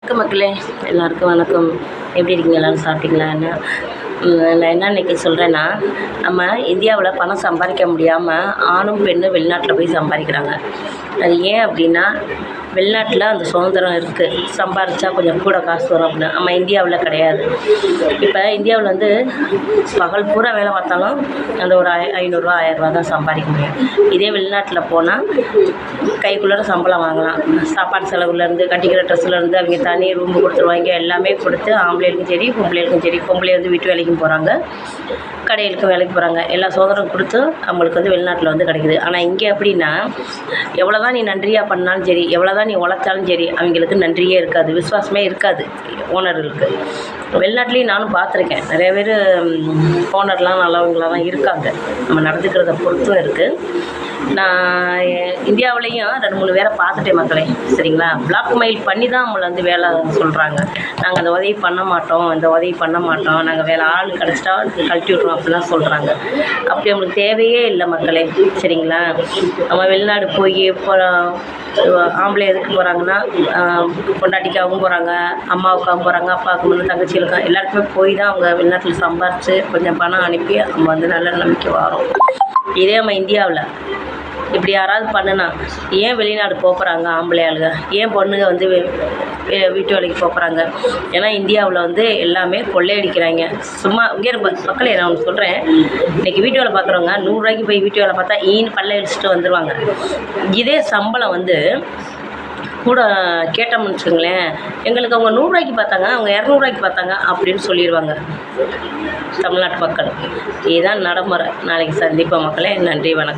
வணக்கம் மக்களே, எல்லாருக்கும் வணக்கம். எப்படி இருக்கீங்க? எல்லோரும் சாப்பிட்டீங்களா? நான் என்ன இன்றைக்கி சொல்கிறேன்னா, நம்ம இந்தியாவில் பணம் சம்பாதிக்க முடியாமல் ஆணும் பெண்ணும் வெளிநாட்டில் போய் சம்பாதிக்கிறாங்க. அது ஏன் அப்படின்னா, வெளிநாட்டில் அந்த சுதந்திரம் இருக்குது, சம்பாதிச்சா கொஞ்சம் கூட காசு வரும் அப்படின்னு. நம்ம இந்தியாவில் கிடையாது. இப்போ இந்தியாவில் வந்து பகல் பூரா வேலை பார்த்தாலும் அந்த ஒரு 500 1000 தான் சம்பாதிக்க முடியும். இதே வெளிநாட்டில் போனால் கைக்குள்ளே சம்பளம் வாங்கலாம். சாப்பாடு செலவுலேருந்து, கட்டிக்கிற ட்ரெஸ்ஸுலேருந்து அவங்க தனி ரூம் கொடுத்துருவாங்க. எல்லாமே கொடுத்து ஆம்பளைகளுக்கும் சரி பொம்பளைகளுக்கும் சரி, பொம்பளை வந்து வீட்டு வேலைக்கும் போகிறாங்க, கடைகளுக்கு வேலைக்கு போகிறாங்க. எல்லா சுதந்திரம் கொடுத்து அவங்களுக்கு வந்து வெளிநாட்டில் வந்து கிடைக்குது. ஆனால் இங்கே எப்படின்னா, எவ்வளோ தான் நீ நன்றியாக பண்ணாலும் சரி, எவ்வளோ தான் நீ உழைச்சாலும் சரி, அவங்களுக்கு நன்றியே இருக்காது, விசுவாசமே இருக்காது ஓனர்களுக்கு. வெளிநாட்டிலையும் நானும் பார்த்துருக்கேன். நிறைய பேர் ஓனர்லாம் நல்லவங்களாக தான் இருக்காங்க. நம்ம நடந்துக்கிறத பொறுத்தும் இருக்குது. நான் இந்தியாவிலையும் 2-3 பேரை பார்த்துட்டேன் மக்களே, சரிங்களா? பிளாக் மெயில் பண்ணி தான் நம்மளை வந்து வேலை சொல்கிறாங்க. நாங்கள் அந்த உதவி பண்ண மாட்டோம், இந்த உதவி பண்ண மாட்டோம், நாங்கள் வேலை ஆள் கிடச்சிட்டா கழட்டி விட்ருவோம் அப்படிலாம் சொல்கிறாங்க. அப்படி நம்மளுக்கு தேவையே இல்லை மக்களே, சரிங்களா? நம்ம வெளிநாடு போய் இப்போ ஆம்பளை எதுக்கு போகிறாங்கன்னா, பொண்டாட்டிக்காகவும் போகிறாங்க, அம்மாவுக்காகவும் போகிறாங்க, அப்பாவுக்கு முன்னே தங்கச்சிகளுக்கும் எல்லாருக்குமே போய் தான் அவங்க வெளிநாட்டில் சம்பாரித்து கொஞ்சம் பணம் அனுப்பி நம்ம வந்து நல்ல நம்பிக்கை வரோம். இதே நம்ம இந்தியாவில் இப்படி யாராவது பண்ணுனா ஏன் வெளிநாடு போகிறாங்க ஆம்பளை ஆளுங்க? ஏன் பொண்ணுங்க வந்து வீட்டு வேலைக்கு போகிறாங்க? ஏன்னா இந்தியாவில் வந்து எல்லாமே கொள்ளையடிக்கிறாங்க. சும்மா இங்கே மக்களே, நான் ஒன்று சொல்கிறேன். இன்றைக்கி வீட்டு வேலை பார்க்குறவங்க 100 ரூபாய்க்கு போய் வீட்டு வேலை பார்த்தா பல்ல அடிச்சுட்டு வந்துடுவாங்க. இதே சம்பளம் வந்து கூட கேட்டோம்னு வச்சுக்கோங்களேன், எங்களுக்கு அவங்க 100 ரூபாய்க்கு பார்த்தாங்க, அவங்க 200 ரூபாய்க்கு பார்த்தாங்க அப்படின்னு சொல்லிடுவாங்க தமிழ்நாட்டு மக்கள். இதுதான் நடைமுறை. நாளைக்கு சந்திப்போம் மக்களே. நன்றி, வணக்கம்.